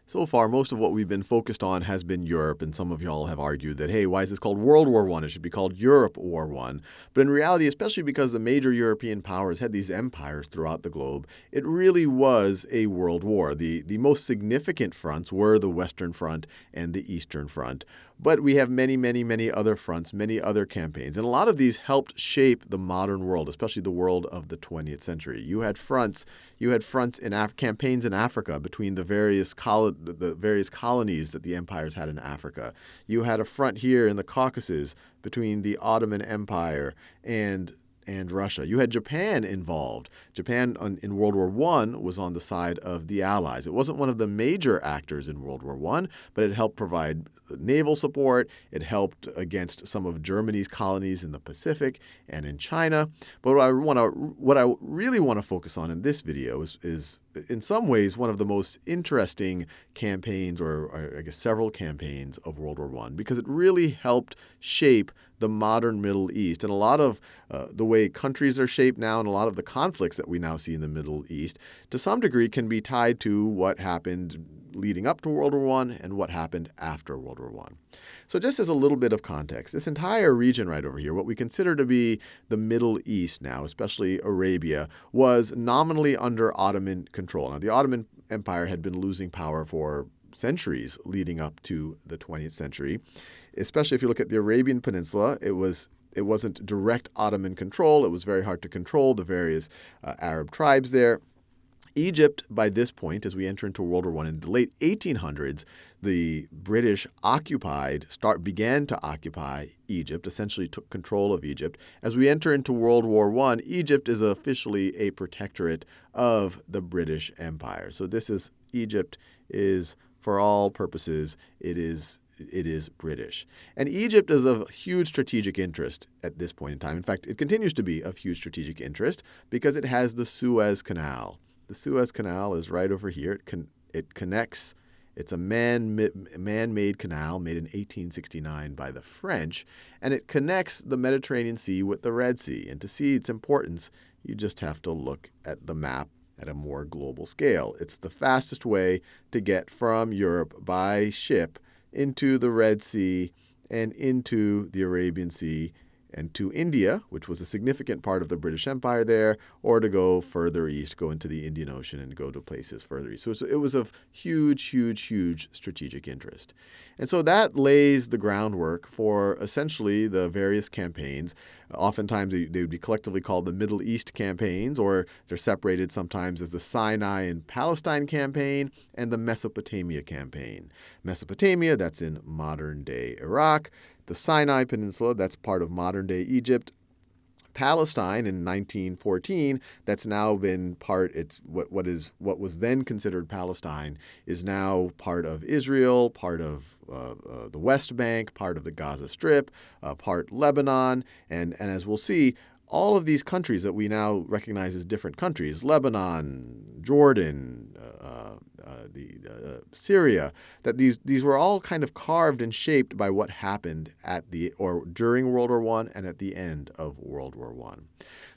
So far, most of what we've been focused on has been Europe, and some of y'all have argued that, hey, why is this called World War I? It should be called Europe War I. But in reality, especially because the major European powers had these empires throughout the globe, it really was a world war. The most significant fronts were the Western Front and the Eastern Front. But we have many, many, many other fronts, many other campaigns. And a lot of these helped shape the modern world, especially the world of the 20th century. You had fronts in campaigns in Africa between the various colonies that the empires had in Africa. You had a front here in the Caucasus between the Ottoman Empire and Russia. You had Japan involved. Japan in World War I was on the side of the Allies. It wasn't one of the major actors in World War I, but it helped provide naval support. It helped against some of Germany's colonies in the Pacific and in China. But what I really want to focus on in this video is in some ways one of the most interesting campaigns, or I guess several campaigns of World War I, because it really helped shape the modern Middle East. And a lot of the way countries are shaped now and a lot of the conflicts that we now see in the Middle East, to some degree, can be tied to what happened leading up to World War I and what happened after World War I. So just as a little bit of context, this entire region right over here, what we consider to be the Middle East now, especially Arabia, was nominally under Ottoman control. Now, the Ottoman Empire had been losing power for centuries leading up to the 20th century. Especially if you look at the Arabian Peninsula, it wasn't direct Ottoman control. It was very hard to control the various Arab tribes there. Egypt, by this point, as we enter into World War I, in the late 1800s, the British began to occupy Egypt, essentially took control of Egypt. As we enter into World War I, Egypt is officially a protectorate of the British Empire. So Egypt is, for all purposes, it is British. And Egypt is of huge strategic interest at this point in time. In fact, it continues to be of huge strategic interest because it has the Suez Canal. The Suez Canal is right over here. It connects. It's a man-made canal made in 1869 by the French, and it connects the Mediterranean Sea with the Red Sea. And to see its importance, you just have to look at the map at a more global scale. It's the fastest way to get from Europe by ship into the Red Sea and into the Arabian Sea and to India, which was a significant part of the British Empire there, or to go further east, go into the Indian Ocean and go to places further east. So it was of huge, huge, huge strategic interest. And so that lays the groundwork for essentially the various campaigns. Oftentimes they would be collectively called the Middle East campaigns, or they're separated sometimes as the Sinai and Palestine campaign and the Mesopotamia campaign. Mesopotamia, that's in modern-day Iraq. The Sinai Peninsula, that's part of modern-day Egypt. Palestine in 1914, that's now been what was then considered Palestine, is now part of Israel, part of the West Bank, part of the Gaza Strip, part Lebanon, and as we'll see, all of these countries that we now recognize as different countries, Lebanon, Jordan, Syria, that these were all kind of carved and shaped by what happened during World War I and at the end of World War I.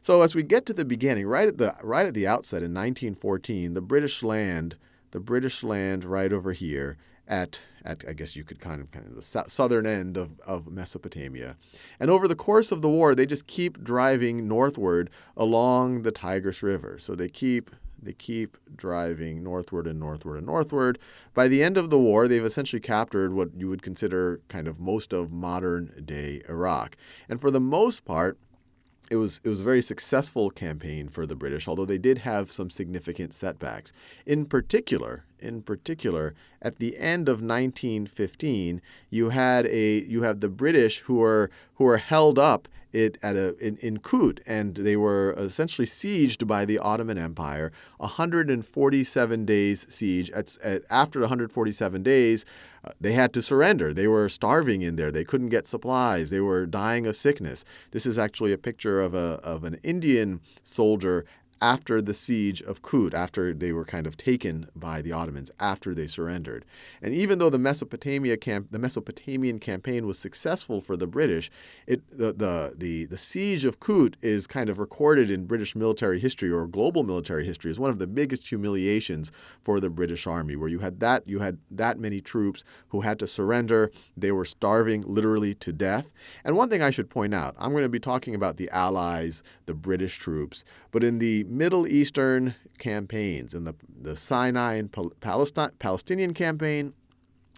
So as we get to the beginning, right at the outset in 1914, the British land right over here at I guess you could kind of the southern end of Mesopotamia. And over the course of the war, they just keep driving northward along the Tigris River. So they keep driving northward and northward and northward. By the end of the war, they've essentially captured what you would consider kind of most of modern-day Iraq. And for the most part, it was a very successful campaign for the British, although they did have some significant setbacks. In particular, at the end of 1915, you have the British who are held up in Kut, and they were essentially sieged by the Ottoman Empire. 147 days siege. After 147 days, they had to surrender. They were starving in there. They couldn't get supplies. They were dying of sickness. This is actually a picture of an Indian soldier after the siege of Kut, after they were kind of taken by the Ottomans, after they surrendered. And even though the Mesopotamian campaign was successful for the British, the siege of Kut is kind of recorded in British military history or global military history as one of the biggest humiliations for the British Army, where you had that many troops who had to surrender. They were starving literally to death. And one thing I should point out, I'm going to be talking about the Allies, the British troops, but in the Middle Eastern campaigns, in the Sinai and Palestinian campaign,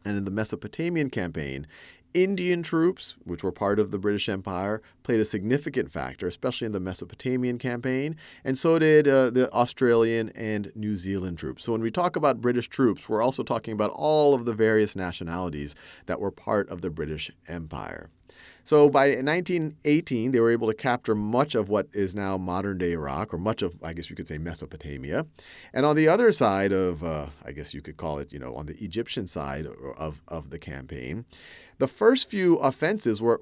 and in the Mesopotamian campaign, Indian troops, which were part of the British Empire, played a significant factor, especially in the Mesopotamian campaign, and so did the Australian and New Zealand troops. So when we talk about British troops, we're also talking about all of the various nationalities that were part of the British Empire. So by 1918, they were able to capture much of what is now modern-day Iraq, or much of, I guess you could say, Mesopotamia. And on the other side of, I guess you could call it, on the Egyptian side of the campaign, the first few offensives were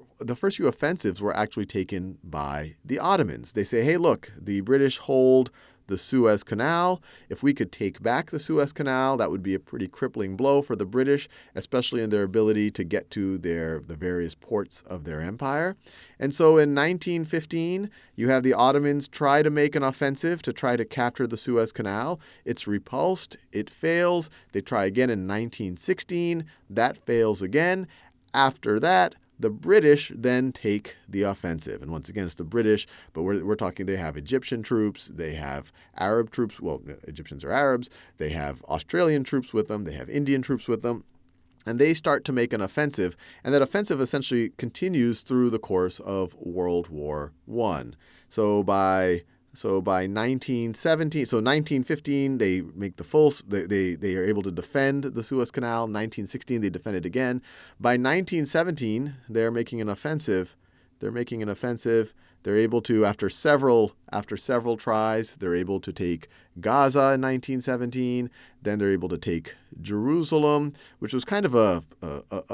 actually taken by the Ottomans. They say, hey, look, the British hold the Suez Canal. If we could take back the Suez Canal, that would be a pretty crippling blow for the British, especially in their ability to get to the various ports of their empire. And so in 1915, you have the Ottomans try to make an offensive to try to capture the Suez Canal. It's repulsed. It fails. They try again in 1916. That fails again. After that, the British then take the offensive. And once again, it's the British, but we're talking they have Egyptian troops, they have Arab troops. Well, Egyptians are Arabs. They have Australian troops with them. They have Indian troops with them. And they start to make an offensive. And that offensive essentially continues through the course of World War I. So by 1915, they make they are able to defend the Suez Canal. 1916, they defend it again. By 1917, they're making an offensive. They're able to, after several tries, they're able to take Gaza in 1917. Then they're able to take Jerusalem, which was kind of a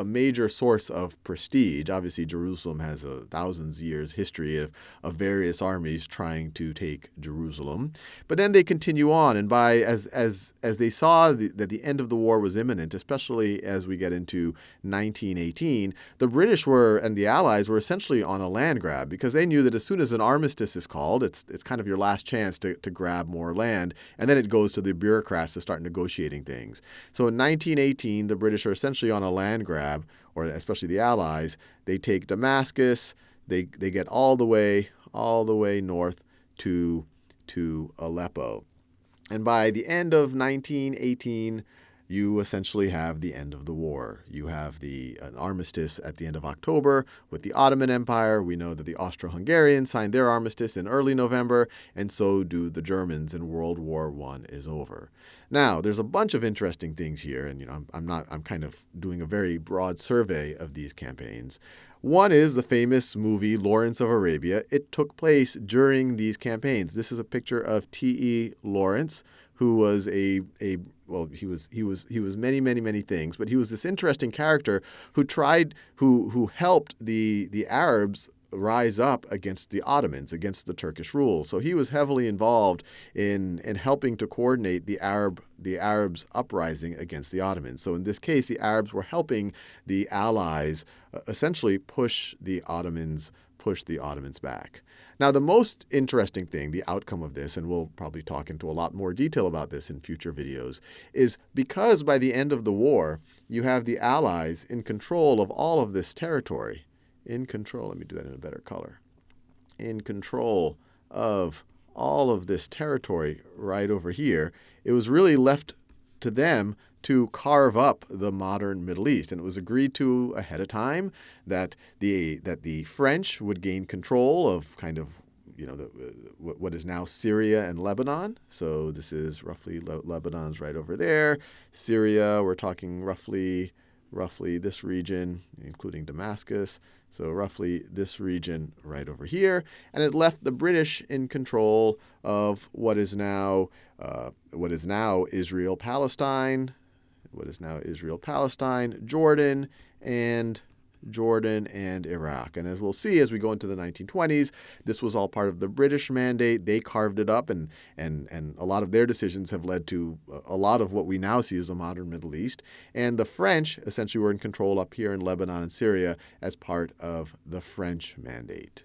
major source of prestige. Obviously, Jerusalem has a thousands years history of various armies trying to take Jerusalem. But then they continue on, and as they saw that the end of the war was imminent, especially as we get into 1918, the British and the Allies were essentially on a land grab, because they knew that as soon as an armistice is called, it's kind of your last chance to grab more land, and then it goes to the bureaucrats to start negotiating things. So in 1918, the British are essentially on a land grab, or especially the Allies. They take Damascus. They get all the way north to Aleppo. And by the end of 1918, you essentially have the end of the war. You have an armistice at the end of October with the Ottoman Empire. We know that the Austro-Hungarians signed their armistice in early November, and so do the Germans, and World War I is over. Now, there's a bunch of interesting things here, and I'm kind of doing a very broad survey of these campaigns. One is the famous movie Lawrence of Arabia. It took place during these campaigns. This is a picture of T.E. Lawrence, who was he was many things, but he was this interesting character who helped the Arabs rise up against the Ottomans, against the Turkish rule. So he was heavily involved in helping to coordinate the Arabs' uprising against the Ottomans. So in this case, the Arabs were helping the Allies essentially push the Ottomans back. Now, the most interesting thing, the outcome of this, and we'll probably talk into a lot more detail about this in future videos, is because by the end of the war, you have the Allies in control of all of this territory. Let me do that in a better color. In control of all of this territory right over here, it was really left to them to carve up the modern Middle East. And it was agreed to ahead of time that the French would gain control of kind of what is now Syria and Lebanon. So this is roughly Lebanon's right over there. Syria, we're talking roughly this region, including Damascus. So roughly this region right over here. And it left the British in control of what is now Israel, Palestine, Jordan, and Jordan, and Iraq. And as we'll see as we go into the 1920s, this was all part of the British mandate. They carved it up, and a lot of their decisions have led to a lot of what we now see as the modern Middle East. And the French essentially were in control up here in Lebanon and Syria as part of the French mandate.